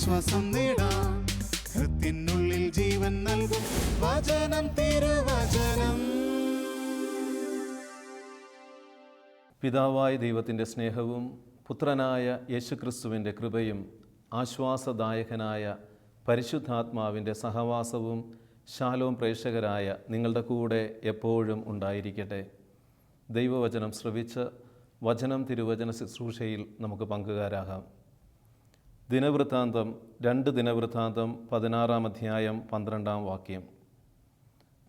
ആശ്വാസം നേടാം. ഹൃത്തിനുള്ളിൽ ജീവൻ നൽകും വചനം, തിരുവചനം. പിതാവായ ദൈവത്തിൻ്റെ സ്നേഹവും പുത്രനായ യേശുക്രിസ്തുവിൻ്റെ കൃപയും ആശ്വാസദായകനായ പരിശുദ്ധാത്മാവിൻ്റെ സഹവാസവും ശാലോം പ്രേക്ഷകരായ നിങ്ങളുടെ കൂടെ എപ്പോഴും ഉണ്ടായിരിക്കട്ടെ. ദൈവവചനം ശ്രവിച്ച് വചനം തിരുവചന ശുശ്രൂഷയിൽ നമുക്ക് പങ്കുകാരാകാം. ദിനവൃത്താന്തം 2 ദിനവൃത്താന്തം 16-ാം അധ്യായം 12-ാം വാക്യം.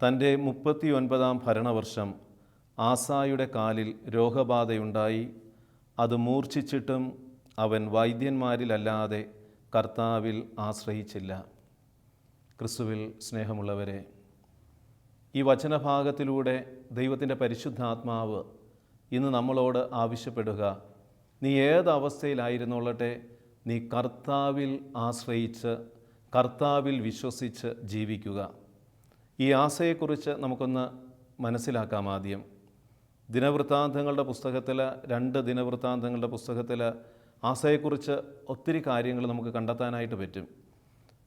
തൻ്റെ 39-ാം ഭരണവർഷം ആസായുടെ കാലിൽ രോഗബാധയുണ്ടായി. അത് മൂർച്ഛിച്ചിട്ടും അവൻ വൈദ്യന്മാരിലല്ലാതെ കർത്താവിൽ ആശ്രയിച്ചില്ല. ക്രിസ്തുവിൽ സ്നേഹമുള്ളവരെ, ഈ വചനഭാഗത്തിലൂടെ ദൈവത്തിൻ്റെ പരിശുദ്ധാത്മാവ് ഇന്ന് നമ്മളോട് ആവശ്യപ്പെടുക, നീ ഏതവസ്ഥയിലായിരുന്നുള്ളട്ടെ, നീ കർത്താവിൽ ആശ്രയിച്ച് കർത്താവിൽ വിശ്വസിച്ച് ജീവിക്കുക. ഈ ആശയെക്കുറിച്ച് നമുക്കൊന്ന് മനസ്സിലാക്കാം. ആദ്യം ദിനവൃത്താന്തങ്ങളുടെ പുസ്തകത്തിൽ 2 ദിനവൃത്താന്തങ്ങളുടെ പുസ്തകത്തിൽ ആശയെക്കുറിച്ച് ഒത്തിരി കാര്യങ്ങൾ നമുക്ക് കണ്ടെത്താനായിട്ട് പറ്റും.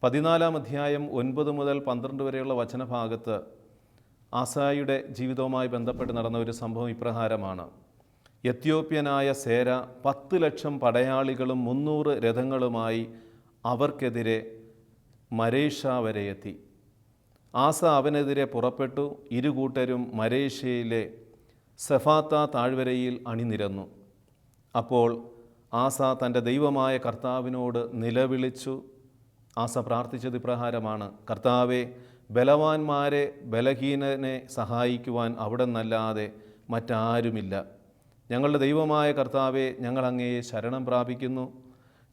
14-ാം അധ്യായം 9 മുതൽ 12 വരെയുള്ള വചനഭാഗത്ത് ആസായുടെ ജീവിതവുമായി ബന്ധപ്പെട്ട് നടന്ന ഒരു സംഭവം ഇപ്രകാരമാണ്. എത്യോപ്യനായ സേര 10 ലക്ഷം പടയാളികളും 300 രഥങ്ങളുമായി അവർക്കെതിരെ മരേഷ വരെ എത്തി. ആസ അവനെതിരെ പുറപ്പെട്ടു. ഇരുകൂട്ടരും മരേഷയിലെ സെഫാത്ത താഴ്വരയിൽ അണിനിരന്നു. അപ്പോൾ ആസ തൻ്റെ ദൈവമായ കർത്താവിനോട് നിലവിളിച്ചു. ആസ പ്രാർത്ഥിച്ചത് ഇപ്രകാരമാണ്: കർത്താവേ, ബലവാന്മാരെ ബലഹീനനെ സഹായിക്കുവാൻ അവിടെ നിന്നല്ലാതെ മറ്റാരുമില്ല. ഞങ്ങളുടെ ദൈവമായ കർത്താവേ, ഞങ്ങൾ അങ്ങയെ ശരണം പ്രാപിക്കുന്നു.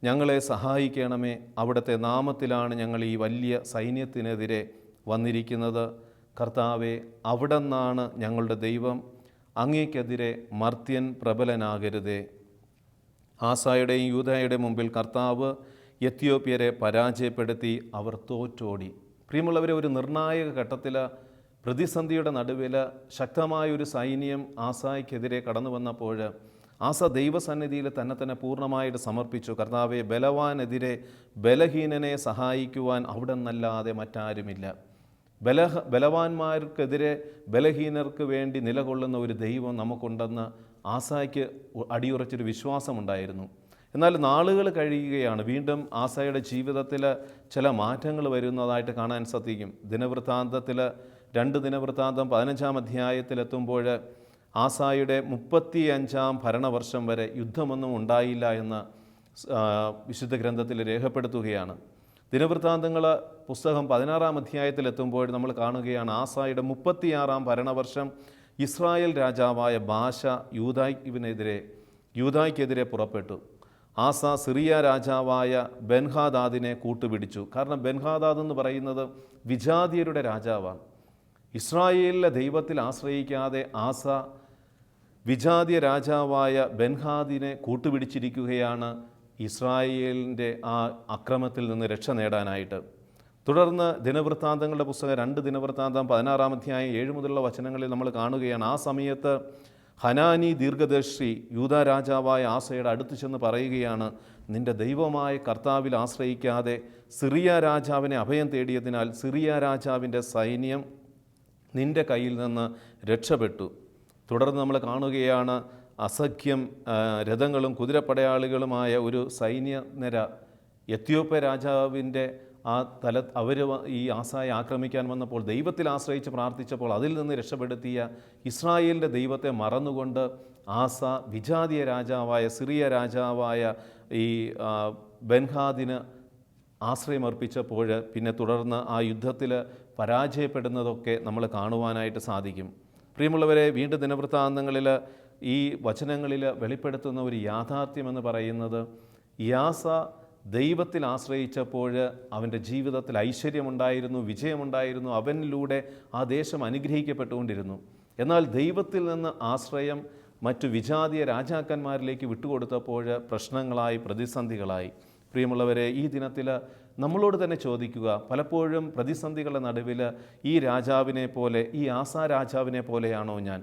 ഞങ്ങളെ സഹായിക്കണമേ. അവിടുത്തെ നാമത്തിലാണ് ഞങ്ങൾ ഈ വലിയ സൈന്യത്തിനെതിരെ വന്നിരിക്കുന്നത്. കർത്താവേ, അവിടെ നിന്നാണ് ഞങ്ങളുടെ ദൈവം. അങ്ങേക്കെതിരെ മർത്യൻ പ്രബലനാകരുതേ. ആസായുടെയും യൂദായുടെ മുമ്പിൽ കർത്താവ് എത്യോപ്യരെ പരാജയപ്പെടുത്തി. അവർ തോറ്റോടി. പ്രിയമുള്ളവരെ, ഒരു നിർണായക ഘട്ടത്തിൽ, പ്രതിസന്ധിയുടെ നടുവിൽ ശക്തമായൊരു സൈന്യം ആസായ്ക്കെതിരെ കടന്നു വന്നപ്പോൾ ആസ ദൈവസന്നിധിയിൽ തന്നെ പൂർണ്ണമായിട്ട് സമർപ്പിച്ചു. കർത്താവെ, ബലവാനെതിരെ ബലഹീനനെ സഹായിക്കുവാൻ അവിടെ നിന്നല്ലാതെ മറ്റാരുമില്ല. ബലവാന്മാർക്കെതിരെ ബലഹീനർക്ക് വേണ്ടി നിലകൊള്ളുന്ന ഒരു ദൈവം നമുക്കുണ്ടെന്ന് ആസായ്ക്ക് അടിയുറച്ചൊരു വിശ്വാസമുണ്ടായിരുന്നു. എന്നാൽ നാളുകൾ കഴിയുകയാണ്. വീണ്ടും ആസായുടെ ജീവിതത്തിൽ ചില മാറ്റങ്ങൾ വരുന്നതായിട്ട് കാണാൻ സാധിക്കും. ദിനവൃത്താന്തത്തിൽ 2 ദിനവൃത്താന്തം 15-ാം അധ്യായത്തിലെത്തുമ്പോൾ ആസായുടെ 35-ാം ഭരണവർഷം വരെ യുദ്ധമൊന്നും ഉണ്ടായില്ല എന്ന് വിശുദ്ധ ഗ്രന്ഥത്തിൽ രേഖപ്പെടുത്തുകയാണ്. ദിനവൃത്താന്തങ്ങൾ പുസ്തകം 16-ാം അധ്യായത്തിലെത്തുമ്പോൾ നമ്മൾ കാണുകയാണ് ആസായുടെ 36-ാം ഭരണവർഷം ഇസ്രായേൽ രാജാവായ ബാശ യൂദായ്ക്കെതിരെ പുറപ്പെട്ടു. ആസ സിറിയ രാജാവായ ബെൻഹാദാദിനെ കൂട്ടുപിടിച്ചു. കാരണം ബെൻഹാദാദ് എന്ന് പറയുന്നത് വിജാതിയരുടെ രാജാവാണ്. ഇസ്രായേലിലെ ദൈവത്തിൽ ആശ്രയിക്കാതെ ആസ വിജാതിയ രാജാവായ ബെൻഹാദിനെ കൂട്ടുപിടിച്ചിരിക്കുകയാണ് ഇസ്രായേലിൻ്റെ ആ അക്രമത്തിൽ നിന്ന് രക്ഷ നേടാനായിട്ട്. തുടർന്ന് ദിനവൃത്താന്തങ്ങളുടെ പുസ്തകം 2 ദിനവൃത്താന്തം 16-ാം അധ്യായം 7 മുതലുള്ള വചനങ്ങളിൽ നമ്മൾ കാണുകയാണ്. ആ സമയത്ത് ഹനാനി ദീർഘദർശി യൂദാ രാജാവായ ആസയുടെ അടുത്ത് ചെന്ന് പറയുകയാണ്: നിൻ്റെ ദൈവമായ കർത്താവിൽ ആശ്രയിക്കാതെ സിറിയ രാജാവിനെ അഭയം തേടിയതിനാൽ സിറിയ രാജാവിൻ്റെ സൈന്യം നിൻ്റെ കയ്യിൽ നിന്ന് രക്ഷപ്പെട്ടു. തുടർന്ന് നമ്മൾ കാണുകയാണ് അസഖ്യം രഥങ്ങളും കുതിരപ്പടയാളികളുമായ ഒരു സൈന്യനിര എത്യോപ്യ രാജാവിൻ്റെ അവർ ഈ ആസായെ ആക്രമിക്കാൻ വന്നപ്പോൾ ദൈവത്തിൽ ആശ്രയിച്ച് പ്രാർത്ഥിച്ചപ്പോൾ അതിൽ നിന്ന് രക്ഷപ്പെടുത്തിയ ഇസ്രായേലിൻ്റെ ദൈവത്തെ മറന്നുകൊണ്ട് ആസ വിജാതിയ രാജാവായ സിറിയ രാജാവായ ഈ ബെൻഹാദിന് ആശ്രയമർപ്പിച്ചപ്പോൾ പിന്നെ തുടർന്ന് ആ യുദ്ധത്തിൽ പരാജയപ്പെടുന്നതൊക്കെ നമ്മൾ കാണുവാനായിട്ട് സാധിക്കും. പ്രിയമുള്ളവരെ, വീണ്ടും ദിനവൃത്താന്തങ്ങളിൽ ഈ വചനങ്ങളിൽ വെളിപ്പെടുത്തുന്ന ഒരു യാഥാർത്ഥ്യമെന്ന് പറയുന്നത്, യാസ ദൈവത്തിൽ ആശ്രയിച്ചപ്പോൾ അവൻ്റെ ജീവിതത്തിൽ ഐശ്വര്യമുണ്ടായിരുന്നു, വിജയമുണ്ടായിരുന്നു, അവനിലൂടെ ആ ദേശം അനുഗ്രഹിക്കപ്പെട്ടുകൊണ്ടിരുന്നു. എന്നാൽ ദൈവത്തിൽ നിന്ന് ആശ്രയം മറ്റു വിജാതീയ രാജാക്കന്മാരിലേക്ക് വിട്ടുകൊടുത്തപ്പോൾ പ്രശ്നങ്ങളായി, പ്രതിസന്ധികളായി. പ്രിയമുള്ളവരെ, ഈ ദിനത്തിൽ നമ്മളോട് തന്നെ ചോദിക്കുക, പലപ്പോഴും പ്രതിസന്ധികളുടെ നടുവിൽ ഈ രാജാവിനെ പോലെ, ഈ ആസാ രാജാവിനെ പോലെയാണോ ഞാൻ?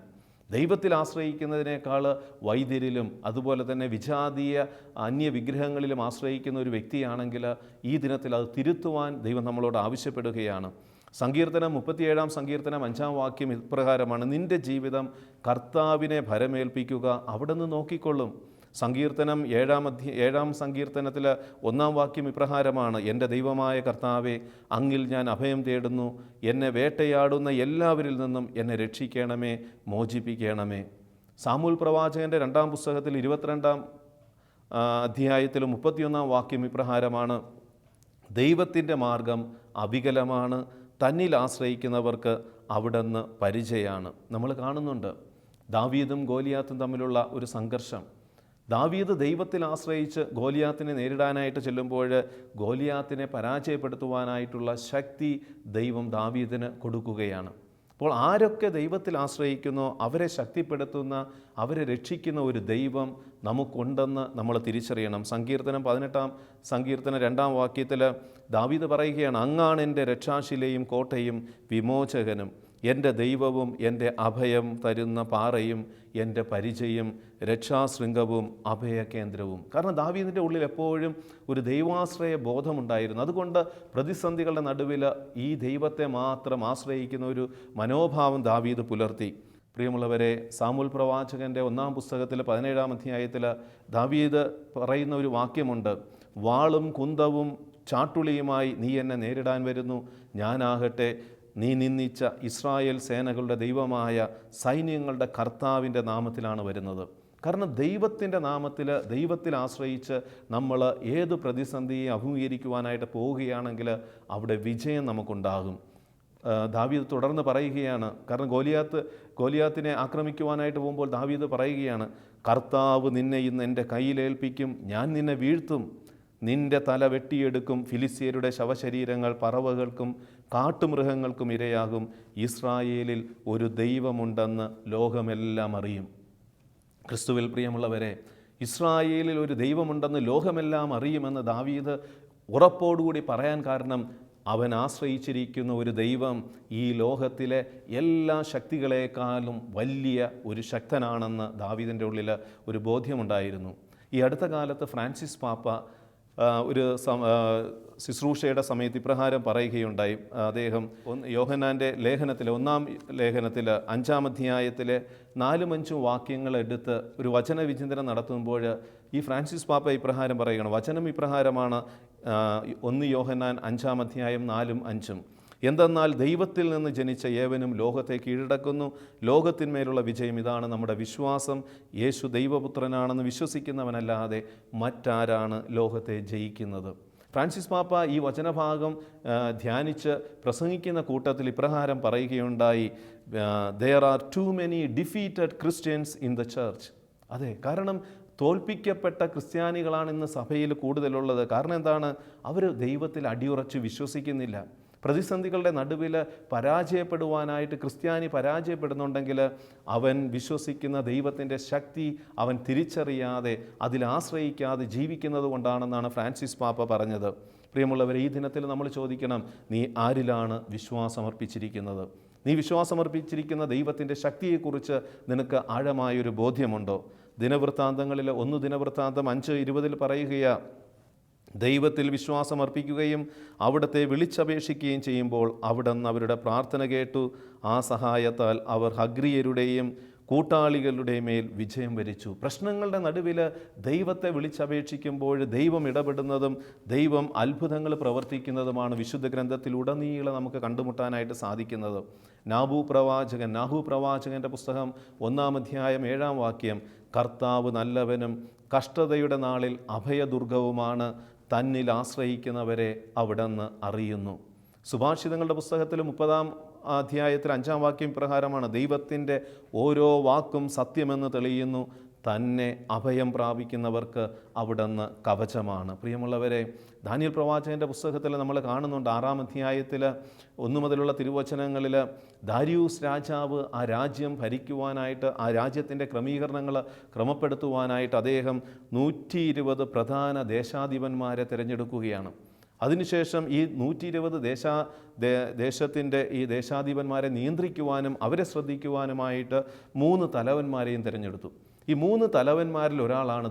ദൈവത്തിൽ ആശ്രയിക്കുന്നതിനേക്കാൾ വൈദ്യരിലും അതുപോലെ തന്നെ വിജാതീയ അന്യവിഗ്രഹങ്ങളിലും ആശ്രയിക്കുന്ന ഒരു വ്യക്തിയാണെങ്കിൽ ഈ ദിനത്തിൽ അത് തിരുത്തുവാൻ ദൈവം നമ്മളോട് ആവശ്യപ്പെടുകയാണ്. സങ്കീർത്തനം 37 സങ്കീർത്തനം 5 വാക്യം ഇപ്രകാരമാണ്: നിൻ്റെ ജീവിതം കർത്താവിനെ ഭരമേൽപ്പിക്കുക, അവിടെ നിന്ന് നോക്കിക്കൊള്ളും. സങ്കീർത്തനം 7 സങ്കീർത്തനത്തിൽ 1 വാക്യം ഇപ്രകാരമാണ്: എൻ്റെ ദൈവമായ കർത്താവെ, അങ്ങിൽ ഞാൻ അഭയം തേടുന്നു, എന്നെ വേട്ടയാടുന്ന എല്ലാവരിൽ നിന്നും എന്നെ രക്ഷിക്കണമേ, മോചിപ്പിക്കണമേ. സാമൂൽ പ്രവാചകൻ്റെ 2 പുസ്തകത്തിൽ 22 അധ്യായത്തിൽ 31 വാക്യം ഇപ്രകാരമാണ്: ദൈവത്തിൻ്റെ മാർഗം അവികലമാണ്, തന്നിൽ ആശ്രയിക്കുന്നവർക്ക് അവിടുന്ന് പരിചയമാണ്. നമ്മൾ കാണുന്നുണ്ട് ദാവീദും ഗോലിയാത്തും തമ്മിലുള്ള ഒരു സംഘർഷം. ദാവീദ് ദൈവത്തിൽ ആശ്രയിച്ച് ഗോലിയാത്തിനെ നേരിടാനായിട്ട് ചെല്ലുമ്പോൾ ഗോലിയാത്തിനെ പരാജയപ്പെടുത്തുവാനായിട്ടുള്ള ശക്തി ദൈവം ദാവീദിന് കൊടുക്കുകയാണ്. അപ്പോൾ ആരൊക്കെ ദൈവത്തിൽ ആശ്രയിക്കുന്നോ അവരെ ശക്തിപ്പെടുത്തുന്ന, അവരെ രക്ഷിക്കുന്ന ഒരു ദൈവം നമുക്കുണ്ടെന്ന് നമ്മൾ തിരിച്ചറിയണം. സങ്കീർത്തനം 18 സങ്കീർത്തനം 2 വാക്യത്തിൽ ദാവീദ് പറയുകയാണ്: അങ്ങാണ് എൻ്റെ രക്ഷാശിലയും കോട്ടയും വിമോചകനും, എൻ്റെ ദൈവവും എൻ്റെ അഭയം തരുന്ന പാറയും എൻ്റെ പരിചയം, രക്ഷാശൃംഗവും അഭയകേന്ദ്രവും. കാരണം ദാവീദിൻ്റെ ഉള്ളിൽ എപ്പോഴും ഒരു ദൈവാശ്രയ ബോധമുണ്ടായിരുന്നു. അതുകൊണ്ട് പ്രതിസന്ധികളുടെ നടുവിൽ ഈ ദൈവത്തെ മാത്രം ആശ്രയിക്കുന്ന ഒരു മനോഭാവം ദാവീദ് പുലർത്തി. പ്രിയമുള്ളവരെ, സാമൂൽ പ്രവാചകൻ്റെ 1 പുസ്തകത്തിൽ 17 അധ്യായത്തിൽ ദാവീദ് പറയുന്ന ഒരു വാക്യമുണ്ട്: വാളും കുന്തവും ചാട്ടുളിയുമായി നീ എന്നെ നേരിടാൻ വരുന്നു, ഞാനാകട്ടെ നീ നിന്ദിച്ച ഇസ്രായേൽ സേനകളുടെ ദൈവമായ സൈന്യങ്ങളുടെ കർത്താവിൻ്റെ നാമത്തിലാണ് വരുന്നത്. കാരണം ദൈവത്തിൻ്റെ നാമത്തിൽ, ദൈവത്തിൽ ആശ്രയിച്ച് നമ്മൾ ഏത് പ്രതിസന്ധിയെ അഭിമുഖീകരിക്കുവാനായിട്ട് പോവുകയാണെങ്കിൽ അവിടെ വിജയം നമുക്കുണ്ടാകും. ദാവീദ് തുടർന്ന് പറയുകയാണ്, കാരണം ഗോലിയാത്തിനെ ആക്രമിക്കുവാനായിട്ട് പോകുമ്പോൾ ദാവീദ് പറയുകയാണ്: കർത്താവ് നിന്നെ ഇന്ന് എൻ്റെ കയ്യിലേൽപ്പിക്കും, ഞാൻ നിന്നെ വീഴ്ത്തും, നിന്റെ തല വെട്ടിയെടുക്കും, ഫിലിസ്ത്യരുടെ ശവശരീരങ്ങൾ പറവകൾക്കും കാട്ടുമൃഗങ്ങൾക്കും ഇരയാകും, ഇസ്രായേലിൽ ഒരു ദൈവമുണ്ടെന്ന് ലോകമെല്ലാം അറിയും. ക്രിസ്തുവിൽ പ്രിയമുള്ളവരെ, ഇസ്രായേലിൽ ഒരു ദൈവമുണ്ടെന്ന് ലോകമെല്ലാം അറിയുമെന്ന് ദാവീദ് ഉറപ്പോടുകൂടി പറയാൻ കാരണം അവൻ ആശ്രയിച്ചിരിക്കുന്ന ഒരു ദൈവം ഈ ലോകത്തിലെ എല്ലാ ശക്തികളെക്കാളും വലിയ ഒരു ശക്തനാണെന്ന് ദാവീദിൻ്റെ ഉള്ളിൽ ഒരു ബോധ്യമുണ്ടായിരുന്നു. ഈ അടുത്ത കാലത്ത് ഫ്രാൻസിസ് പാപ്പ ഒരു ശുശ്രൂഷയുടെ സമയത്ത് ഇപ്രകാരം പറയുകയുണ്ടായി. അദ്ദേഹം യോഹന്നാൻ്റെ ലേഖനത്തിലെ 1 ലേഖനത്തിൽ 5 അധ്യായത്തിലെ 4-5 വാക്യങ്ങൾ എടുത്ത് ഒരു വചനവിചിന്തനം നടത്തുമ്പോൾ ഈ ഫ്രാൻസിസ് പാപ്പ ഇപ്രകാരം പറയുകയാണ്. വചനം ഇപ്രകാരമാണ്: 1 യോഹന്നാൻ 5 അധ്യായം 4-5: എന്തെന്നാൽ ദൈവത്തിൽ നിന്ന് ജനിച്ച ഏവനും ലോകത്തെ കീഴടക്കുന്നു, ലോകത്തിന്മേലുള്ള വിജയം ഇതാണ് നമ്മുടെ വിശ്വാസം, യേശു ദൈവപുത്രനാണെന്ന് വിശ്വസിക്കുന്നവനല്ലാതെ മറ്റാരാണ് ലോകത്തെ ജയിക്കുന്നത്. ഫ്രാൻസിസ് പാപ്പ ഈ വചനഭാഗം ധ്യാനിച്ച് പ്രസംഗിക്കുന്ന കൂട്ടത്തിൽ ഇപ്രകാരം പറയുകയുണ്ടായി: there are too many defeated Christians in the church. അതെ, കാരണം തോൽപ്പിക്കപ്പെട്ട ക്രിസ്ത്യാനികളാണ് ഇന്ന് സഭയിൽ കൂടുതലുള്ളത്. കാരണം എന്താണ്? അവർ ദൈവത്തിൽ അടിയുറച്ച് വിശ്വസിക്കുന്നില്ല. പ്രതിസന്ധികളുടെ നടുവിൽ പരാജയപ്പെടുവാനായിട്ട് ക്രിസ്ത്യാനി പരാജയപ്പെടുന്നുണ്ടെങ്കിൽ അവൻ വിശ്വസിക്കുന്ന ദൈവത്തിൻ്റെ ശക്തി അവൻ തിരിച്ചറിയാതെ അതിലാശ്രയിക്കാതെ ജീവിക്കുന്നത് കൊണ്ടാണെന്നാണ് ഫ്രാൻസിസ് പാപ്പ പറഞ്ഞത്. പ്രിയമുള്ളവരെ, ഈ ദിനത്തിൽ നമ്മൾ ചോദിക്കണം: നീ ആരിലാണ് വിശ്വാസമർപ്പിച്ചിരിക്കുന്നത്? നീ വിശ്വാസമർപ്പിച്ചിരിക്കുന്ന ദൈവത്തിൻ്റെ ശക്തിയെക്കുറിച്ച് നിനക്ക് ആഴമായൊരു ബോധ്യമുണ്ടോ? ദിനവൃത്താന്തങ്ങളിൽ 1 ദിനവൃത്താന്തം 5:20 പറയുകയാണ്: ദൈവത്തിൽ വിശ്വാസമർപ്പിക്കുകയും അവിടുത്തെ വിളിച്ചപേക്ഷിക്കുകയും ചെയ്യുമ്പോൾ അവിടുന്ന് അവരുടെ പ്രാർത്ഥന കേട്ടു. ആ സഹായത്താൽ അവർ ഹഗ്രിയരുടെയും കൂട്ടാളികളുടെ മേൽ വിജയം വരിച്ചു. പ്രശ്നങ്ങളുടെ നടുവിൽ ദൈവത്തെ വിളിച്ചപേക്ഷിക്കുമ്പോൾ ദൈവം ഇടപെടുന്നതും ദൈവം അത്ഭുതങ്ങൾ പ്രവർത്തിക്കുന്നതുമാണ് വിശുദ്ധ ഗ്രന്ഥത്തിലുടനീളം നമുക്ക് കണ്ടുമുട്ടാനായിട്ട് സാധിക്കുന്നത്. നാഹൂ പ്രവാചകൻ്റെ പുസ്തകം 1 അധ്യായം 7 വാക്യം: കർത്താവ് നല്ലവനും കഷ്ടതയുടെ നാളിൽ അഭയദുർഗവുമാണ്, തന്നിൽ ആശ്രയിക്കുന്നവരെ അവിടുന്ന് അറിയുന്നു. സുഭാഷിതങ്ങളുടെ പുസ്തകത്തിൽ 30 അധ്യായത്തിൽ 5 വാക്യം പ്രകാരമാണ്: ദൈവത്തിൻ്റെ ഓരോ വാക്കും സത്യമെന്ന് തെളിയുന്നു, തന്നെ അഭയം പ്രാപിക്കുന്നവർക്ക് അവിടുന്ന് കവചമാണ്. പ്രിയമുള്ളവരെ, ദാനിയേൽ പ്രവാചകൻ്റെ പുസ്തകത്തിൽ നമ്മൾ കാണുന്നുണ്ട് 6 അധ്യായത്തിൽ 1 മുതലുള്ള തിരുവചനങ്ങളിൽ ദാരിയൂസ് രാജാവ് ആ രാജ്യം ഭരിക്കുവാനായിട്ട്, ആ രാജ്യത്തിൻ്റെ ക്രമീകരണങ്ങൾ ക്രമപ്പെടുത്തുവാനായിട്ട് അദ്ദേഹം 120 പ്രധാന ദേശാധിപന്മാരെ തിരഞ്ഞെടുക്കുകയാണ്. അതിനുശേഷം ഈ 120 ദേശത്തിൻ്റെ ഈ ദേശാധിപന്മാരെ നിയന്ത്രിക്കുവാനും അവരെ ശ്രദ്ധിക്കുവാനുമായിട്ട് 3 തലവന്മാരെയും തിരഞ്ഞെടുത്തു. ഈ 3 തലവന്മാരിൽ ഒരാളാണ്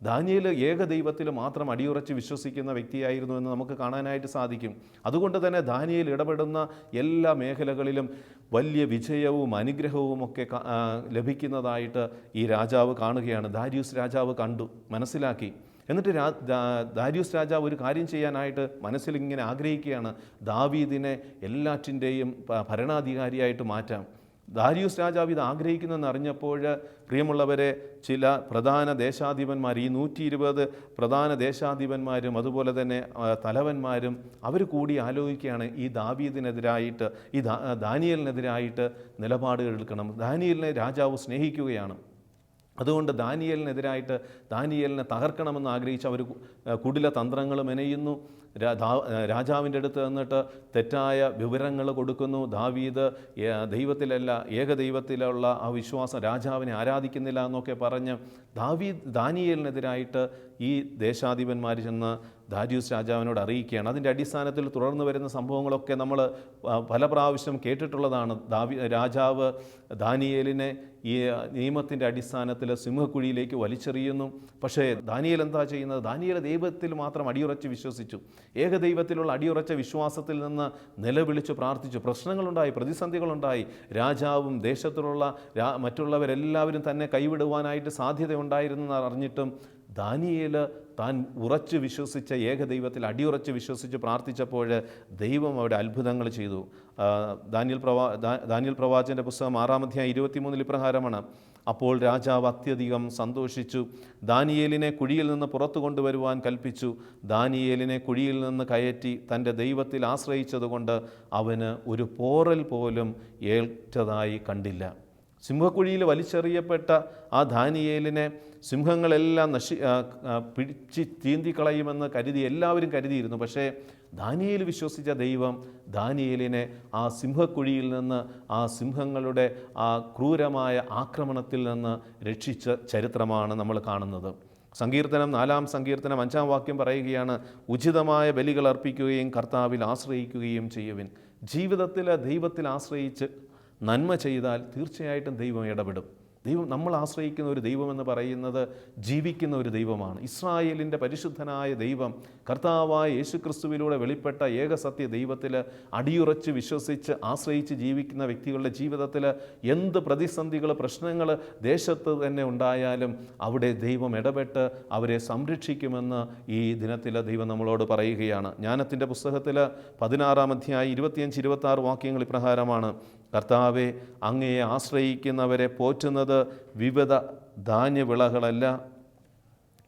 ദാനിയേൽ ഏകദൈവത്തിൽ മാത്രം അടിയുറച്ച് വിശ്വസിക്കുന്ന വ്യക്തിയായിരുന്നു എന്ന് നമുക്ക് കാണാനായിട്ട് സാധിക്കും. അതുകൊണ്ട് തന്നെ ദാനിയേൽ ഇടപെടുന്ന എല്ലാ മേഖലകളിലും വലിയ വിജയവും അനുഗ്രഹവും ഒക്കെ ലഭിക്കുന്നതായിട്ട് ഈ രാജാവ് കാണുകയാണ്. ദാരിയൂസ് രാജാവ് കണ്ടു, മനസ്സിലാക്കി. എന്നിട്ട് ദാരിയൂസ് രാജാവ് ഒരു കാര്യം ചെയ്യാനായിട്ട് മനസ്സിലിങ്ങനെ ആഗ്രഹിക്കുകയാണ്, ദാവീദിനെ എല്ലാറ്റിൻ്റെയും ഭരണാധികാരിയായിട്ട് മാറ്റാം. ദാരിയൂസ് രാജാവ് ഇത് ആഗ്രഹിക്കുന്നെന്ന് അറിഞ്ഞപ്പോൾ പ്രിയമുള്ളവരെ, ചില പ്രധാന ദേശാധിപന്മാർ, ഈ 120 പ്രധാന ദേശാധിപന്മാരും അതുപോലെ തന്നെ തലവന്മാരും അവർ കൂടി ആലോചിക്കുകയാണ് ഈ ദാവീദിനെതിരായിട്ട്, ഈ ദാനിയേലിനെതിരായിട്ട് നിലപാടുകൾ എടുക്കണം. ദാനിയേലിനെ രാജാവ് സ്നേഹിക്കുകയാണ്. അതുകൊണ്ട് ദാനിയേലിനെ തകർക്കണമെന്ന് ആഗ്രഹിച്ച് അവർ കുടില തന്ത്രങ്ങൾ മെനയുന്നു. രാജാവിൻ്റെ അടുത്ത് നിന്നിട്ട് തെറ്റായ വിവരങ്ങൾ കൊടുക്കുന്നു. ദാവീദ് ദൈവത്തിലല്ല, ഏകദൈവത്തിലുള്ള ആ വിശ്വാസം, രാജാവിനെ ആരാധിക്കുന്നില്ല എന്നൊക്കെ പറഞ്ഞ് ദാനിയേലിനെതിരായിട്ട് ഈ ദേശാധിപന്മാർ ചെന്ന് ദാരിയൂസ് രാജാവിനോട് അറിയിക്കുകയാണ്. അതിൻ്റെ അടിസ്ഥാനത്തിൽ തുടർന്ന് വരുന്ന സംഭവങ്ങളൊക്കെ നമ്മൾ പല പ്രാവശ്യം കേട്ടിട്ടുള്ളതാണ്. രാജാവ് ദാനിയേലിനെ ഈ നിയമത്തിൻ്റെ അടിസ്ഥാനത്തിൽ സിംഹക്കുഴിയിലേക്ക് വലിച്ചെറിയുന്നു. പക്ഷേ ദാനിയേൽ എന്താ ചെയ്യുന്നത്? ദാനിയേൽ ദൈവത്തിൽ മാത്രം അടിയുറച്ച് വിശ്വസിച്ചു. ഏകദൈവത്തിലുള്ള അടിയുറച്ച വിശ്വാസത്തിൽ നിന്ന് നിലവിളിച്ച് പ്രാർത്ഥിച്ചു. പ്രശ്നങ്ങളുണ്ടായി, പ്രതിസന്ധികളുണ്ടായി. രാജാവും ദേശത്തിലുള്ള മറ്റുള്ളവരെല്ലാവരും തന്നെ കൈവിടുവാനായിട്ട് സാധ്യതയുണ്ടായിരുന്നെന്ന് അറിഞ്ഞിട്ടും ദാനിയേൽ താൻ ഉറച്ച് വിശ്വസിച്ച ഏകദൈവത്തിൽ അടിയുറച്ച് വിശ്വസിച്ച് പ്രാർത്ഥിച്ചപ്പോൾ ദൈവം അവിടെ അത്ഭുതങ്ങൾ ചെയ്തു. ദാനിയേൽ പ്രവാചകൻ്റെ പുസ്തകം 6-ാം അധ്യായം 23 ഇപ്രകാരമാണ്: അപ്പോൾ രാജാവ് അത്യധികം സന്തോഷിച്ചു, ദാനിയേലിനെ കുഴിയിൽ നിന്ന് പുറത്തു കൊണ്ടുവരുവാൻ കൽപ്പിച്ചു. ദാനിയേലിനെ കുഴിയിൽ നിന്ന് കയറ്റി തൻ്റെ ദൈവത്തിൽ ആശ്രയിച്ചതുകൊണ്ട് അവന് ഒരു പോറൽ പോലും ഏറ്റതായി കണ്ടില്ല. സിംഹക്കുഴിയിൽ വലിച്ചെറിയപ്പെട്ട ആ ദാനിയേലിനെ സിംഹങ്ങളെല്ലാം പിടിച്ച് ചീന്തിക്കളയുമെന്ന് എല്ലാവരും കരുതിയിരുന്നു. പക്ഷേ ദാനിയേൽ വിശ്വസിച്ച ദൈവം ദാനിയേലിനെ ആ സിംഹക്കുഴിയിൽ നിന്ന്, ആ സിംഹങ്ങളുടെ ആ ക്രൂരമായ ആക്രമണത്തിൽ നിന്ന് രക്ഷിച്ച ചരിത്രമാണ് നമ്മൾ കാണുന്നത്. സങ്കീർത്തനം 4-ാം സങ്കീർത്തനം 5-ാം വാക്യം പറയുകയാണ്: ഉചിതമായ ബലികൾ അർപ്പിക്കുകയും കർത്താവിൽ ആശ്രയിക്കുകയും ചെയ്യുവിൻ. ജീവിതത്തിൽ ദൈവത്തിൽ ആശ്രയിച്ച് നന്മ ചെയ്താൽ തീർച്ചയായിട്ടും ദൈവം ഇടപെടും. നമ്മൾ ആശ്രയിക്കുന്ന ഒരു ദൈവമെന്ന് പറയുന്നത് ജീവിക്കുന്ന ഒരു ദൈവമാണ്. ഇസ്രായേലിൻ്റെ പരിശുദ്ധനായ ദൈവം, കർത്താവായ യേശുക്രിസ്തുവിലൂടെ വെളിപ്പെട്ട ഏകസത്യ ദൈവത്തിൽ അടിയുറച്ച് വിശ്വസിച്ച് ആശ്രയിച്ച് ജീവിക്കുന്ന വ്യക്തികളുടെ ജീവിതത്തിൽ എന്ത് പ്രതിസന്ധികൾ, പ്രശ്നങ്ങൾ ദേശത്ത് തന്നെ ഉണ്ടായാലും അവിടെ ദൈവം ഇടപെട്ട് അവരെ സംരക്ഷിക്കുമെന്ന് ഈ ദിനത്തിൽ ദൈവം നമ്മളോട് പറയുകയാണ്. ജ്ഞാനത്തിൻ്റെ പുസ്തകത്തിൽ 16-ാം അധ്യായം 25-26 വാക്യങ്ങൾ ഇപ്രകാരമാണ്: കർത്താവെ, അങ്ങയെ ആശ്രയിക്കുന്നവരെ പോറ്റുന്നത് വിവിധ ധാന്യവിളകളല്ല,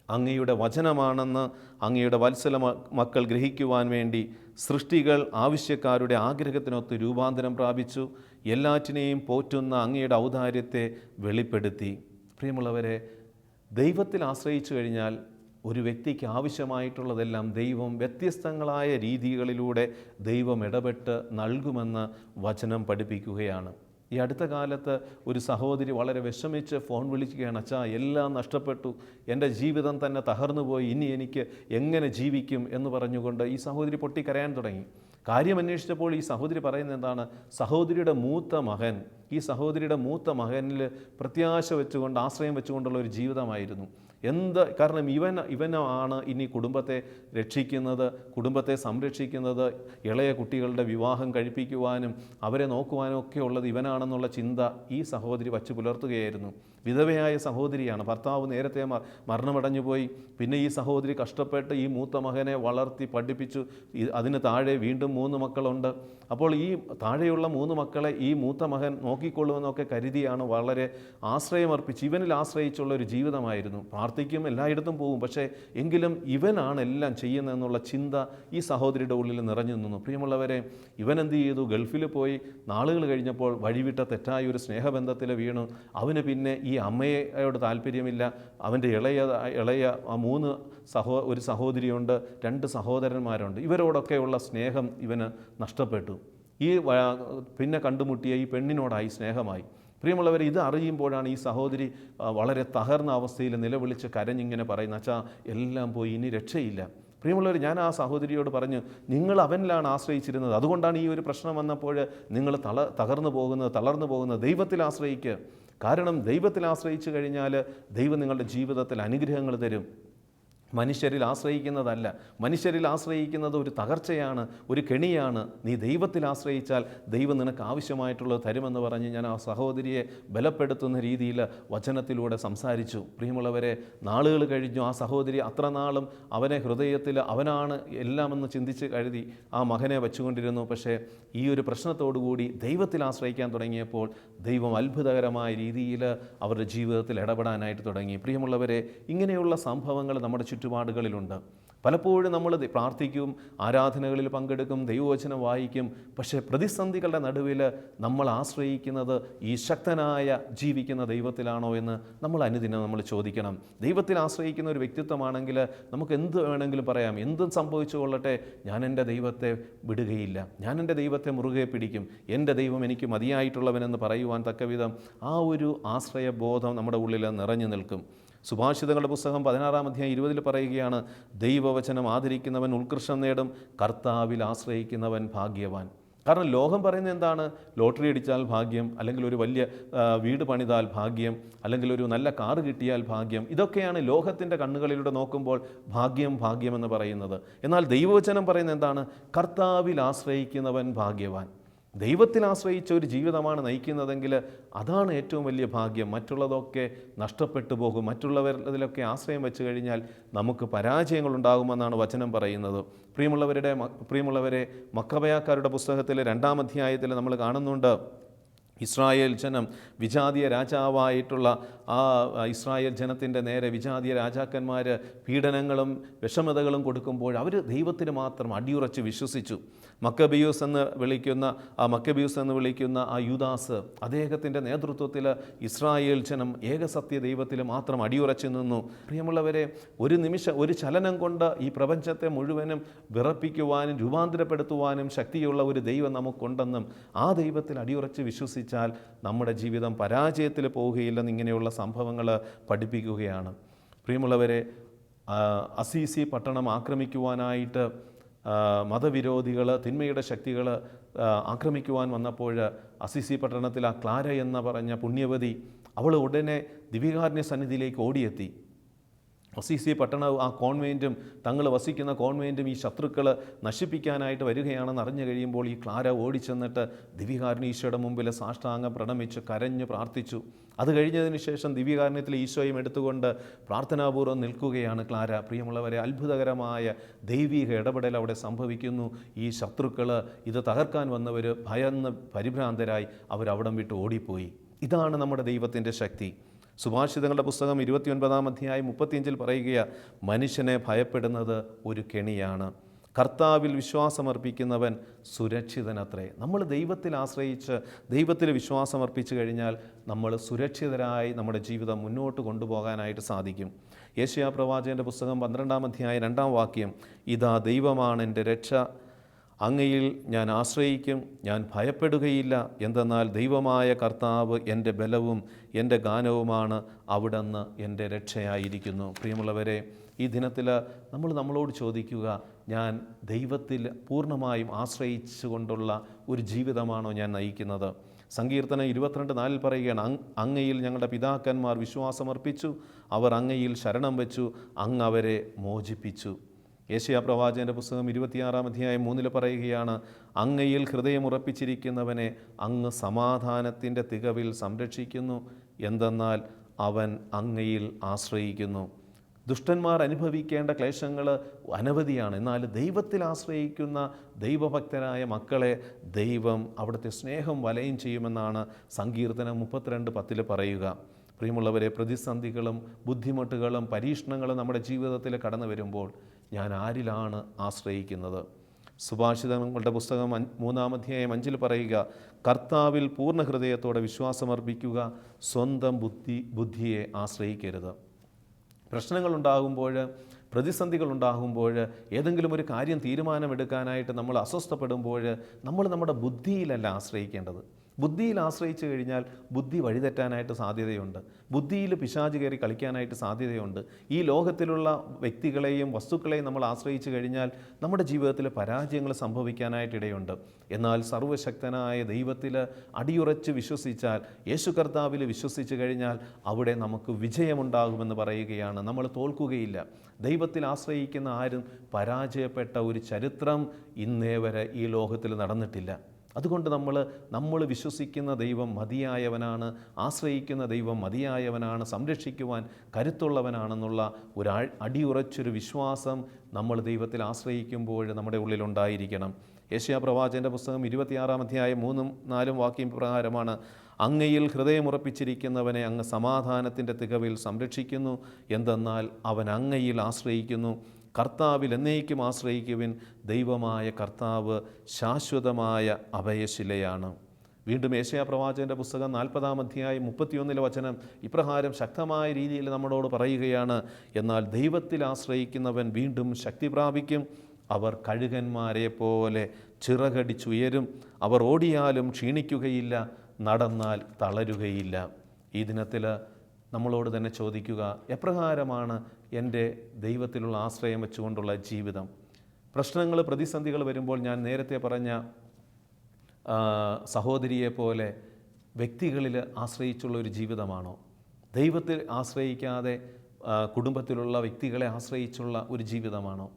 അങ്ങയുടെ വചനമാണെന്ന് അങ്ങയുടെ വത്സല മക്കൾ ഗ്രഹിക്കുവാൻ വേണ്ടി സൃഷ്ടികൾ ആവശ്യക്കാരുടെ ആഗ്രഹത്തിനൊത്ത് രൂപാന്തരം പ്രാപിച്ചു. എല്ലാറ്റിനെയും പോറ്റുന്ന അങ്ങയുടെ ഔദാര്യത്തെ വെളിപ്പെടുത്തി. പ്രിയമുള്ളവരെ, ദൈവത്തിൽ ആശ്രയിച്ചു കഴിഞ്ഞാൽ ഒരു വ്യക്തിക്ക് ആവശ്യമായിട്ടുള്ളതെല്ലാം ദൈവം വ്യത്യസ്തങ്ങളായ രീതികളിലൂടെ ദൈവം ഇടപെട്ട് നൽകുമെന്ന് വചനം പഠിപ്പിക്കുകയാണ്. ഈ അടുത്ത കാലത്ത് ഒരു സഹോദരി വളരെ വിഷമിച്ച് ഫോൺ വിളിക്കുകയാണ്: അച്ഛാ, എല്ലാം നഷ്ടപ്പെട്ടു, എൻ്റെ ജീവിതം തന്നെ തകർന്നു പോയി, ഇനി എനിക്ക് എങ്ങനെ ജീവിക്കും എന്ന് പറഞ്ഞുകൊണ്ട് ഈ സഹോദരി പൊട്ടിക്കരയാൻ തുടങ്ങി. കാര്യം അന്വേഷിച്ചപ്പോൾ ഈ സഹോദരി പറയുന്നത് എന്താണ്? സഹോദരിയുടെ മൂത്ത മകനിൽ പ്രത്യാശ വെച്ചുകൊണ്ട്, ആശ്രയം വെച്ചുകൊണ്ടുള്ള ഒരു ജീവിതമായിരുന്നു. കാരണം ഇവനാണ് ഇനി കുടുംബത്തെ രക്ഷിക്കുന്നത്, കുടുംബത്തെ സംരക്ഷിക്കുന്നത്, ഇളയ കുട്ടികളുടെ വിവാഹം കഴിപ്പിക്കുവാനും അവരെ നോക്കുവാനും ഒക്കെ ഉള്ളത് ഇവനാണെന്നുള്ള ചിന്ത ഈ സഹോദരി വച്ചു പുലർത്തുകയായിരുന്നു. വിധവയായ സഹോദരിയാണ്. ഭർത്താവ് നേരത്തെ മരണമടഞ്ഞു പോയി. പിന്നെ ഈ സഹോദരി കഷ്ടപ്പെട്ട് ഈ മൂത്ത മകനെ വളർത്തി പഠിപ്പിച്ചു. അതിന് താഴെ വീണ്ടും 3 മക്കളുണ്ട്. അപ്പോൾ ഈ താഴെയുള്ള 3 മക്കളെ ഈ മൂത്ത മകൻ നോക്കിക്കൊള്ളുമെന്നൊക്കെ കരുതിയാണ് വളരെ ആശ്രയമർപ്പിച്ച് ഇവനിൽ ആശ്രയിച്ചുള്ള ഒരു ജീവിതമായിരുന്നു. പ്രാർത്ഥിക്കും, എല്ലായിടത്തും പോകും, പക്ഷേ എങ്കിലും ഇവനാണ് എല്ലാം ചെയ്യുന്നതെന്നുള്ള ചിന്ത ഈ സഹോദരിയുടെ ഉള്ളിൽ നിറഞ്ഞു നിന്നു. പ്രിയമുള്ളവരെ, ഇവനെന്ത് ചെയ്തു? ഗൾഫിൽ പോയി നാളുകൾ കഴിഞ്ഞപ്പോൾ വഴിവിട്ട തെറ്റായ ഒരു സ്നേഹബന്ധത്തിൽ വീണു. അവന് പിന്നെ ഈ അമ്മയോട് താല്പര്യമില്ല. അവൻ്റെ ഇളയ 3 ഒരു സഹോദരിയുണ്ട്, 2 സഹോദരന്മാരുണ്ട്. ഇവരോടൊക്കെയുള്ള സ്നേഹം ഇവന് നഷ്ടപ്പെട്ടു. പിന്നെ കണ്ടുമുട്ടിയ ഈ പെണ്ണിനോടായി സ്നേഹമായി. പ്രിയമുള്ളവർ, ഇത് അറിയുമ്പോഴാണ് ഈ സഹോദരി വളരെ തകർന്ന അവസ്ഥയിൽ നിലവിളിച്ച് കരഞ്ഞിങ്ങനെ പറയുന്നത്: അച്ഛാ, എല്ലാം പോയി, ഇനി രക്ഷയില്ല. പ്രിയമുള്ളവർ, ഞാൻ ആ സഹോദരിയോട് പറഞ്ഞു, നിങ്ങൾ അവനിലാണ് ആശ്രയിച്ചിരുന്നത്, അതുകൊണ്ടാണ് ഈ ഒരു പ്രശ്നം വന്നപ്പോൾ നിങ്ങൾ തളർന്നു പോകുന്നത്. ദൈവത്തിൽ ആശ്രയിക്കുക. കാരണം ദൈവത്തിൽ ആശ്രയിച്ചു കഴിഞ്ഞാൽ ദൈവം നിങ്ങളുടെ ജീവിതത്തിൽ അനുഗ്രഹങ്ങൾ തരും. മനുഷ്യരിൽ ആശ്രയിക്കുന്നതല്ല. മനുഷ്യരിൽ ആശ്രയിക്കുന്നത് ഒരു തകർച്ചയാണ്, ഒരു കെണിയാണ്. നീ ദൈവത്തിൽ ആശ്രയിച്ചാൽ ദൈവം നിനക്ക് ആവശ്യമായിട്ടുള്ളത് തരുമെന്ന് പറഞ്ഞ് ഞാൻ ആ സഹോദരിയെ ബലപ്പെടുത്തുന്ന രീതിയിൽ വചനത്തിലൂടെ സംസാരിച്ചു. പ്രിയമുള്ളവരെ, നാളുകൾ കഴിഞ്ഞു. ആ സഹോദരി അത്ര നാളും അവനെ ഹൃദയത്തിൽ അവനാണ് എല്ലാമെന്ന് ചിന്തിച്ച് കരുതി ആ മകനെ വച്ചുകൊണ്ടിരുന്നു. പക്ഷേ ഈ ഒരു പ്രശ്നത്തോടുകൂടി ദൈവത്തിൽ ആശ്രയിക്കാൻ തുടങ്ങിയപ്പോൾ ദൈവം അത്ഭുതകരമായ രീതിയിൽ അവരുടെ ജീവിതത്തിൽ ഇടപെടാനായിട്ട് തുടങ്ങി. പ്രിയമുള്ളവരെ, ഇങ്ങനെയുള്ള സംഭവങ്ങൾ നമ്മുടെ ചുറ്റുപാടുകളിലുണ്ട്. പലപ്പോഴും നമ്മൾ പ്രാർത്ഥിക്കും, ആരാധനകളിൽ പങ്കെടുക്കും, ദൈവവചനം വായിക്കും. പക്ഷേ പ്രതിസന്ധികളുടെ നടുവിൽ നമ്മൾ ആശ്രയിക്കുന്നത് ഈ ശക്തനായ ജീവിക്കുന്ന ദൈവത്തിലാണോ എന്ന് നമ്മൾ അനുദിനം ചോദിക്കണം. ദൈവത്തിൽ ആശ്രയിക്കുന്ന ഒരു വ്യക്തിത്വമാണെങ്കിൽ നമുക്ക് എന്ത് വേണമെങ്കിലും പറയാം, എന്തും സംഭവിച്ചു കൊള്ളട്ടെ, ഞാൻ എൻ്റെ ദൈവത്തെ വിടുകയില്ല, ഞാൻ എൻ്റെ ദൈവത്തെ മുറുകെ പിടിക്കും, എൻ്റെ ദൈവം എനിക്ക് മതിയായിട്ടുള്ളവനെന്ന് പറയുവാൻ തക്കവിധം ആ ഒരു ആശ്രയബോധം നമ്മുടെ ഉള്ളിൽ നിറഞ്ഞു നിൽക്കും. സുഭാഷിതങ്ങളുടെ പുസ്തകം 16-ാം അധ്യായം 20 പറയുകയാണ്, ദൈവവചനം ആദരിക്കുന്നവൻ ഉത്കർഷം നേടും, കർത്താവിൽ ആശ്രയിക്കുന്നവൻ ഭാഗ്യവാൻ. കാരണം ലോകം പറയുന്നത് എന്താണ്? ലോട്ടറി അടിച്ചാൽ ഭാഗ്യം, അല്ലെങ്കിൽ ഒരു വലിയ വീട് പണിതാൽ ഭാഗ്യം, അല്ലെങ്കിൽ ഒരു നല്ല കാറ് കിട്ടിയാൽ ഭാഗ്യം. ഇതൊക്കെയാണ് ലോകത്തിൻ്റെ കണ്ണുകളിലൂടെ നോക്കുമ്പോൾ ഭാഗ്യം എന്ന് പറയുന്നത്. എന്നാൽ ദൈവവചനം പറയുന്നത് എന്താണ്? കർത്താവിൽ ആശ്രയിക്കുന്നവൻ ഭാഗ്യവാൻ. ദൈവത്തിൽ ആശ്രയിച്ച ഒരു ജീവിതമാണ് നയിക്കുന്നതെങ്കിൽ അതാണ് ഏറ്റവും വലിയ ഭാഗ്യം. മറ്റുള്ളതൊക്കെ നഷ്ടപ്പെട്ടു പോകും. മറ്റുള്ളവരിലൊക്കെ ആശ്രയം വെച്ച് കഴിഞ്ഞാൽ നമുക്ക് പരാജയങ്ങളുണ്ടാകുമെന്നാണ് വചനം പറയുന്നത്. പ്രിയമുള്ളവരെ, മക്കബയാക്കാരുടെ പുസ്തകത്തിലെ 2-ാം അധ്യായത്തിൽ നമ്മൾ കാണുന്നുണ്ട്, ഇസ്രായേൽ ജനം വിജാതീയ രാജാവായിട്ടുള്ള ആ ഇസ്രായേൽ ജനത്തിൻ്റെ നേരെ വിജാതീയ രാജാക്കന്മാർ പീഡനങ്ങളും വിഷമതകളും കൊടുക്കുമ്പോൾ അവർ ദൈവത്തിന് മാത്രം അടിയുറച്ച് വിശ്വസിച്ചു. മക്കബിയൂസ് എന്ന് വിളിക്കുന്ന ആ യൂദാസ്, അദ്ദേഹത്തിൻ്റെ നേതൃത്വത്തിൽ ഇസ്രായേൽ ജനം ഏകസത്യ ദൈവത്തിൽ മാത്രം അടിയുറച്ച് നിന്നു. പ്രിയമുള്ളവരെ, ഒരു നിമിഷം, ഒരു ചലനം കൊണ്ട് ഈ പ്രപഞ്ചത്തെ മുഴുവനും വിറപ്പിക്കുവാനും രൂപാന്തരപ്പെടുത്തുവാനും ശക്തിയുള്ള ഒരു ദൈവം നമുക്കുണ്ടെന്നും ആ ദൈവത്തിൽ അടിയുറച്ച് വിശ്വസിച്ചാൽ നമ്മുടെ ജീവിതം പരാജയത്തിൽ പോവുകയില്ലെന്ന് ഇങ്ങനെയുള്ള സംഭവങ്ങൾ പഠിപ്പിക്കുകയാണ്. പ്രിയമുള്ളവരെ, അസീസി പട്ടണം ആക്രമിക്കുവാനായിട്ട് മതവിരോധികൾ, തിന്മയുടെ ശക്തികൾ ആക്രമിക്കുവാൻ വന്നപ്പോൾ അസീസി പട്ടണത്തിൽ ആ ക്ലാര എന്ന് പറഞ്ഞ പുണ്യവതി, അവൾ ഉടനെ ദിവികാരുണ്യ സന്നിധിയിലേക്ക് ഓടിയെത്തി. അസീസി പട്ടണവും ആ കോൺവെൻറ്റും തങ്ങൾ വസിക്കുന്ന കോൺവെൻറ്റും ഈ ശത്രുക്കൾ നശിപ്പിക്കാനായിട്ട് വരികയാണെന്ന് അറിഞ്ഞു കഴിയുമ്പോൾ ഈ ക്ലാര ഓടിച്ചെന്നിട്ട് ദിവികാരുണ്യ ഈശോയുടെ മുമ്പിൽ സാഷ്ടാംഗം പ്രണമിച്ച് കരഞ്ഞു പ്രാർത്ഥിച്ചു. അത് കഴിഞ്ഞതിന് ശേഷം ദിവ്യകാരുണ്യത്തിൽ ഈശോയും എടുത്തുകൊണ്ട് പ്രാർത്ഥനാപൂർവ്വം നിൽക്കുകയാണ് ക്ലാര. പ്രിയമുള്ളവരെ, അത്ഭുതകരമായ ദൈവിക ഇടപെടൽ അവിടെ സംഭവിക്കുന്നു. ഈ ശത്രുക്കൾ, ഇത് തകർക്കാൻ വന്നവർ ഭയന്ന് പരിഭ്രാന്തരായി അവരവിടം വിട്ട് ഓടിപ്പോയി. ഇതാണ് നമ്മുടെ ദൈവത്തിൻ്റെ ശക്തി. സുഭാഷിതങ്ങളുടെ പുസ്തകം 29-ാം അധ്യായം 35 പറയുകയാണ്, മനുഷ്യനെ ഭയപ്പെടുന്നത് ഒരു കെണിയാണ്, കർത്താവിൽ വിശ്വാസമർപ്പിക്കുന്നവൻ സുരക്ഷിതനത്രേ. നമ്മൾ ദൈവത്തിൽ ആശ്രയിച്ച് ദൈവത്തിൽ വിശ്വാസമർപ്പിച്ചു കഴിഞ്ഞാൽ നമ്മൾ സുരക്ഷിതരായി നമ്മുടെ ജീവിതം മുന്നോട്ട് കൊണ്ടുപോകാനായിട്ട് സാധിക്കും. യെശയ്യാ പ്രവാചകൻ്റെ പുസ്തകം 12-ാം അധ്യായം 2-ാം വാക്യം, ഇതാ ദൈവമാണ് എൻ്റെ രക്ഷ, അങ്ങയിൽ ഞാൻ ആശ്രയിക്കും, ഞാൻ ഭയപ്പെടുകയില്ല. എന്തെന്നാൽ ദൈവമായ കർത്താവ് എൻ്റെ ബലവും എൻ്റെ ഗാനവുമാണ്, അവിടുന്ന് എൻ്റെ രക്ഷയായിരിക്കുന്നു. പ്രിയമുള്ളവരെ, ഈ ദിനത്തിൽ നമ്മളോട് ചോദിക്കുക, ഞാൻ ദൈവത്തിൽ പൂർണ്ണമായും ആശ്രയിച്ചു കൊണ്ടുള്ള ഒരു ജീവിതമാണോ ഞാൻ നയിക്കുന്നത്? സങ്കീർത്തനം 22:4 പറയുകയാണ്, അങ്ങയിൽ ഞങ്ങളുടെ പിതാക്കന്മാർ വിശ്വാസമർപ്പിച്ചു, അവർ അങ്ങയിൽ ശരണം വെച്ചു, അങ്ങ് അവരെ മോചിപ്പിച്ചു. യെശയ്യാ പ്രവാചകൻ്റെ പുസ്തകം 26-ാം അധ്യായം 3 പറയുകയാണ്, അങ്ങയിൽ ഹൃദയമുറപ്പിച്ചിരിക്കുന്നവനെ അങ്ങ് സമാധാനത്തിൻ്റെ തികവിൽ സംരക്ഷിക്കുന്നു, എന്തെന്നാൽ അവൻ അങ്ങയിൽ ആശ്രയിക്കുന്നു. ദുഷ്ടന്മാർ അനുഭവിക്കേണ്ട ക്ലേശങ്ങൾ അനവധിയാണ്. എന്നാൽ ദൈവത്തിൽ ആശ്രയിക്കുന്ന ദൈവഭക്തരായ മക്കളെ ദൈവം അവിടുത്തെ സ്നേഹം വലയം ചെയ്യുമെന്നാണ് സങ്കീർത്തനം 32:10 പറയുക. പ്രിയമുള്ളവരെ, പ്രതിസന്ധികളും ബുദ്ധിമുട്ടുകളും പരീക്ഷണങ്ങളും നമ്മുടെ ജീവിതത്തിൽ കടന്നു വരുമ്പോൾ ഞാൻ ആരിലാണ് ആശ്രയിക്കുന്നത്? സുഭാഷിതങ്ങളുടെ പുസ്തകം 3-ാം അധ്യായം 5 പറയുക, കർത്താവിൽ പൂർണ്ണ ഹൃദയത്തോടെ വിശ്വാസമർപ്പിക്കുക, സ്വന്തം ബുദ്ധിയെ ആശ്രയിക്കരുത്. പ്രശ്നങ്ങളുണ്ടാകുമ്പോൾ, പ്രതിസന്ധികളുണ്ടാകുമ്പോൾ, ഏതെങ്കിലും ഒരു കാര്യം തീരുമാനമെടുക്കാനായിട്ട് നമ്മൾ അസ്വസ്ഥപ്പെടുമ്പോൾ നമ്മൾ നമ്മുടെ ബുദ്ധിയിലല്ല ആശ്രയിക്കേണ്ടത്. ബുദ്ധിയിൽ ആശ്രയിച്ചു കഴിഞ്ഞാൽ ബുദ്ധി വഴിതെറ്റാനായിട്ട് സാധ്യതയുണ്ട്. ബുദ്ധിയിൽ പിശാച് കയറി കളിക്കാനായിട്ട് സാധ്യതയുണ്ട്. ഈ ലോകത്തിലുള്ള വ്യക്തികളെയും വസ്തുക്കളെയും നമ്മൾ ആശ്രയിച്ചു കഴിഞ്ഞാൽ നമ്മുടെ ജീവിതത്തിൽ പരാജയങ്ങൾ സംഭവിക്കാനായിട്ടിടയുണ്ട്. എന്നാൽ സർവ്വശക്തനായ ദൈവത്തിൽ അടിയുറച്ച് വിശ്വസിച്ചാൽ, യേശു കർത്താവിൽ വിശ്വസിച്ച് കഴിഞ്ഞാൽ അവിടെ നമുക്ക് വിജയമുണ്ടാകുമെന്ന് പറയുകയാണ്. നമ്മൾ തോൽക്കുകയില്ല. ദൈവത്തിൽ ആശ്രയിക്കുന്ന ആരും പരാജയപ്പെട്ട ഒരു ചരിത്രം ഇന്നേ വരെ ഈ ലോകത്തിൽ നടന്നിട്ടില്ല. അതുകൊണ്ട് നമ്മൾ വിശ്വസിക്കുന്ന ദൈവം മതിയായവനാണ്, ആശ്രയിക്കുന്ന ദൈവം മതിയായവനാണ്, സംരക്ഷിക്കുവാൻ കരുത്തുള്ളവനാണെന്നുള്ള ഒരു അടിയുറച്ചൊരു വിശ്വാസം നമ്മൾ ദൈവത്തിൽ ആശ്രയിക്കുമ്പോൾ നമ്മുടെ ഉള്ളിലുണ്ടായിരിക്കണം. യെശയ്യാ പ്രവാചകൻ്റെ പുസ്തകം 26-ാം അധ്യായം 3-4 വാക്യം പ്രകാരമാണ്: അങ്ങയിൽ ഹൃദയമുറപ്പിച്ചിരിക്കുന്നവനെ അങ്ങ് സമാധാനത്തിൻ്റെ തികവിൽ സംരക്ഷിക്കുന്നു. എന്തെന്നാൽ അവൻ അങ്ങയിൽ ആശ്രയിക്കുന്നു. കർത്താവിൽ എന്നേക്കും ആശ്രയിക്കുവിൻ. ദൈവമായ കർത്താവ് ശാശ്വതമായ അഭയശിലയാണ്. വീണ്ടും യെശയ്യാ പ്രവാചകൻ്റെ പുസ്തകം 40-ാം അധ്യായം 31 വചനം ഇപ്രകാരം ശക്തമായ രീതിയിൽ നമ്മളോട് പറയുകയാണ്: എന്നാൽ ദൈവത്തിൽ ആശ്രയിക്കുന്നവൻ വീണ്ടും ശക്തി പ്രാപിക്കും. അവർ കഴുകന്മാരെ പോലെ ചിറകടിച്ചുയരും. അവർ ഓടിയാലും ക്ഷീണിക്കുകയില്ല, നടന്നാൽ തളരുകയില്ല. ഈ ദിനത്തിൽ നമ്മളോട് തന്നെ ചോദിക്കുക, എപ്രകാരമാണ് എൻ്റെ ദൈവത്തിലുള്ള ആശ്രയം വെച്ചുകൊണ്ടുള്ള ജീവിതം? പ്രശ്നങ്ങൾ, പ്രതിസന്ധികൾ വരുമ്പോൾ ഞാൻ നേരത്തെ പറഞ്ഞ സഹോദരിയെ പോലെ വ്യക്തികളിൽ ആശ്രയിച്ചുള്ള ഒരു ജീവിതമാണോ? ദൈവത്തിൽ ആശ്രയിക്കാതെ കുടുംബത്തിലുള്ള വ്യക്തികളെ ആശ്രയിച്ചുള്ള ഒരു ജീവിതമാണോ?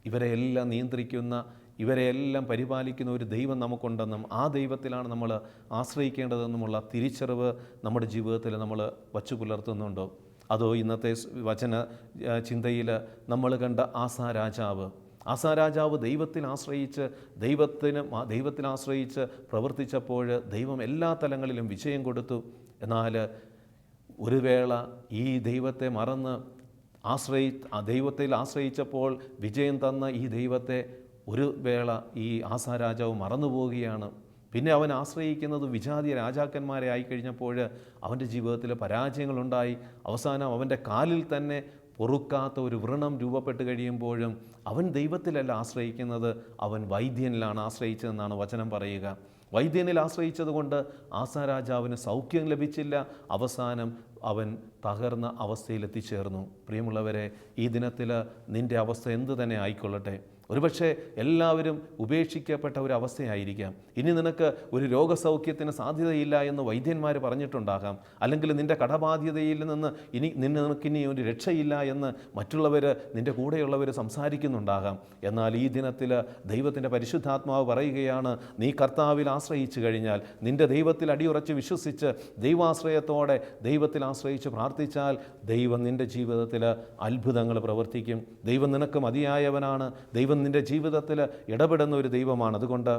ഇവരെയെല്ലാം നിയന്ത്രിക്കുന്ന, ഇവരെയെല്ലാം പരിപാലിക്കുന്ന ഒരു ദൈവം നമുക്കുണ്ടെന്നും ആ ദൈവത്തിലാണ് നമ്മൾ ആശ്രയിക്കേണ്ടതെന്നുമുള്ള തിരിച്ചറിവ് നമ്മുടെ ജീവിതത്തിൽ നമ്മൾ വച്ചു പുലർത്തുന്നുണ്ടോ? അതോ ഇന്നത്തെ വചന ചിന്തയിൽ നമ്മൾ കണ്ട ആസാ രാജാവ് ദൈവത്തിൽ ആശ്രയിച്ച് പ്രവർത്തിച്ചപ്പോൾ ദൈവം എല്ലാ തലങ്ങളിലും വിജയം കൊടുത്തു. എന്നാൽ ഒരു വേള ഈ ദൈവത്തെ മറന്ന് ദൈവത്തിൽ ആശ്രയിച്ചപ്പോൾ വിജയം തന്ന ഈ ദൈവത്തെ ഒരു വേള ഈ ആസാ രാജാവ് മറന്നുപോവുകയാണ്. പിന്നെ അവൻ ആശ്രയിക്കുന്നത് വിജാതി രാജാക്കന്മാരെ ആയിക്കഴിഞ്ഞപ്പോൾ അവൻ്റെ ജീവിതത്തിൽ പരാജയങ്ങളുണ്ടായി. അവസാനം അവൻ്റെ കാലിൽ തന്നെ പൊറുക്കാത്ത ഒരു വ്രണം രൂപപ്പെട്ട് കഴിയുമ്പോഴും അവൻ ദൈവത്തിലല്ല ആശ്രയിക്കുന്നത്, അവൻ വൈദ്യനിലാണ് ആശ്രയിച്ചതെന്നാണ് വചനം പറയുക. വൈദ്യനിൽ ആശ്രയിച്ചതുകൊണ്ട് ആസാ രാജാവിന് സൗഖ്യം ലഭിച്ചില്ല. അവസാനം അവൻ തകർന്ന അവസ്ഥയിലെത്തിച്ചേർന്നു. പ്രിയമുള്ളവരെ, ഈ ദിനത്തിൽ നിൻ്റെ അവസ്ഥ എന്തു തന്നെ ആയിക്കൊള്ളട്ടെ, ഒരുപക്ഷെ എല്ലാവരും ഉപേക്ഷിക്കപ്പെട്ട ഒരു അവസ്ഥയായിരിക്കാം. ഇനി നിനക്ക് ഒരു രോഗസൗഖ്യത്തിന് സാധ്യതയില്ല എന്ന് വൈദ്യന്മാർ പറഞ്ഞിട്ടുണ്ടാകാം. അല്ലെങ്കിൽ നിൻ്റെ കടബാധ്യതയിൽ നിന്ന് നിനക്കിനി ഒരു രക്ഷയില്ല എന്ന് മറ്റുള്ളവർ, നിൻ്റെ കൂടെയുള്ളവർ സംസാരിക്കുന്നുണ്ടാകാം. എന്നാൽ ഈ ദിനത്തിൽ ദൈവത്തിൻ്റെ പരിശുദ്ധാത്മാവ് പറയുകയാണ്, നീ കർത്താവിൽ ആശ്രയിച്ചു കഴിഞ്ഞാൽ, നിൻ്റെ ദൈവത്തിൽ അടിയുറച്ച് വിശ്വസിച്ച് ദൈവാശ്രയത്തോടെ ദൈവത്തിൽ ആശ്രയിച്ച് പ്രാർത്ഥിച്ചാൽ ദൈവം നിൻ്റെ ജീവിതത്തിൽ അത്ഭുതങ്ങൾ പ്രവർത്തിക്കും. ദൈവം നിനക്ക് മതിയായവനാണ്. ദൈവം നിൻ്റെ ജീവിതത്തിൽ ഇടപെടുന്ന ഒരു ദൈവമാണ്. അതുകൊണ്ട്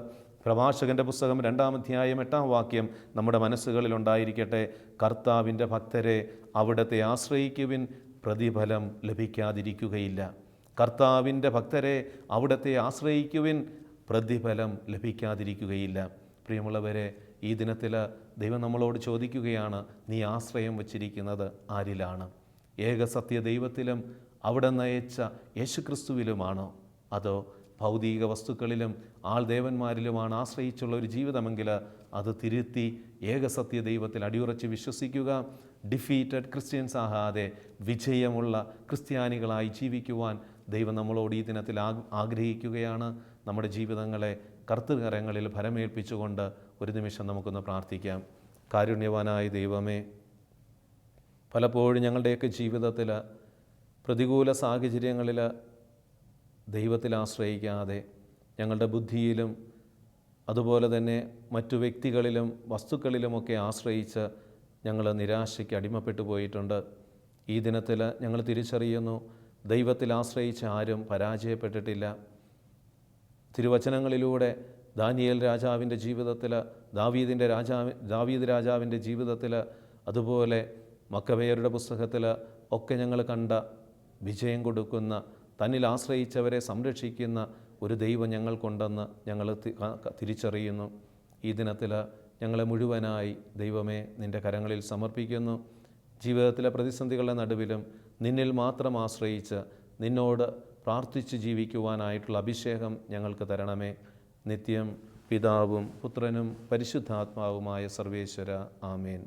പ്രഭാഷകൻ്റെ പുസ്തകം 2-ാം അധ്യായം 8-ാം വാക്യം നമ്മുടെ മനസ്സുകളിൽ ഉണ്ടായിരിക്കട്ടെ: കർത്താവിൻ്റെ ഭക്തരെ അവിടുത്തെ ആശ്രയിക്കുവിൻ, പ്രതിഫലം ലഭിക്കാതിരിക്കുകയില്ല. കർത്താവിൻ്റെ ഭക്തരെ അവിടുത്തെ ആശ്രയിക്കുവിൻ, പ്രതിഫലം ലഭിക്കാതിരിക്കുകയില്ല. പ്രിയമുള്ളവരെ, ഈ ദിനത്തിൽ ദൈവം നമ്മളോട് ചോദിക്കുകയാണ്, നീ ആശ്രയം വച്ചിരിക്കുന്നത് ആരിലാണ്? ഏകസത്യ ദൈവത്തിലും അവിടെ നയിച്ച യേശുക്രിസ്തുവിലുമാണോ? അതോ ഭൗതിക വസ്തുക്കളിലും ആൾദേവന്മാരിലുമാണ് ആശ്രയിച്ചുള്ള ഒരു ജീവിതമെങ്കിൽ അത് തിരുത്തി ഏകസത്യ ദൈവത്തിൽ അടിയുറച്ച് വിശ്വസിക്കുക. ഡിഫീറ്റഡ് ക്രിസ്ത്യൻസ് ആകാതെ വിജയമുള്ള ക്രിസ്ത്യാനികളായി ജീവിക്കുവാൻ ദൈവം നമ്മളോട് ഈ ദിനത്തിൽ ആഗ്രഹിക്കുകയാണ്. നമ്മുടെ ജീവിതങ്ങളെ കർത്തൃകരങ്ങളിൽ ഫലമേൽപ്പിച്ചുകൊണ്ട് ഒരു നിമിഷം നമുക്കൊന്ന് പ്രാർത്ഥിക്കാം. കാരുണ്യവാനായ ദൈവമേ, പലപ്പോഴും ഞങ്ങളുടെയൊക്കെ ജീവിതത്തിൽ പ്രതികൂല സാഹചര്യങ്ങളിൽ ദൈവത്തിൽ ആശ്രയിക്കാതെ ഞങ്ങളുടെ ബുദ്ധിയിലും അതുപോലെ തന്നെ മറ്റു വ്യക്തികളിലും വസ്തുക്കളിലുമൊക്കെ ആശ്രയിച്ച് ഞങ്ങൾ നിരാശയ്ക്ക് അടിമപ്പെട്ടു പോയിട്ടുണ്ട്. ഈ ദിനത്തിൽ ഞങ്ങൾ തിരിച്ചറിയുന്നു, ദൈവത്തിൽ ആശ്രയിച്ച് ആരും പരാജയപ്പെട്ടിട്ടില്ല. തിരുവചനങ്ങളിലൂടെ ദാനിയേൽ രാജാവിൻ്റെ ജീവിതത്തിൽ, ദാവീദ് രാജാവിൻ്റെ ജീവിതത്തിൽ, അതുപോലെ മക്കബേയരുടെ പുസ്തകത്തിൽ ഒക്കെ ഞങ്ങൾ കണ്ട വിജയം കൊടുക്കുന്ന, തന്നിൽ ആശ്രയിച്ചവരെ സംരക്ഷിക്കുന്ന ഒരു ദൈവം ഞങ്ങൾക്കുണ്ടെന്ന് ഞങ്ങൾ തിരിച്ചറിയുന്നു. ഈ ദിനത്തിൽ ഞങ്ങളെ മുഴുവനായി ദൈവമേ നിൻ്റെ കരങ്ങളിൽ സമർപ്പിക്കുന്നു. ജീവിതത്തിലെ പ്രതിസന്ധികളുടെ നടുവിലും നിന്നിൽ മാത്രം ആശ്രയിച്ച് നിന്നോട് പ്രാർത്ഥിച്ച് ജീവിക്കുവാനായിട്ടുള്ള അഭിഷേകം ഞങ്ങൾക്ക് തരണമേ. നിത്യം പിതാവും പുത്രനും പരിശുദ്ധാത്മാവുമായ സർവേശ്വര ആമേൻ.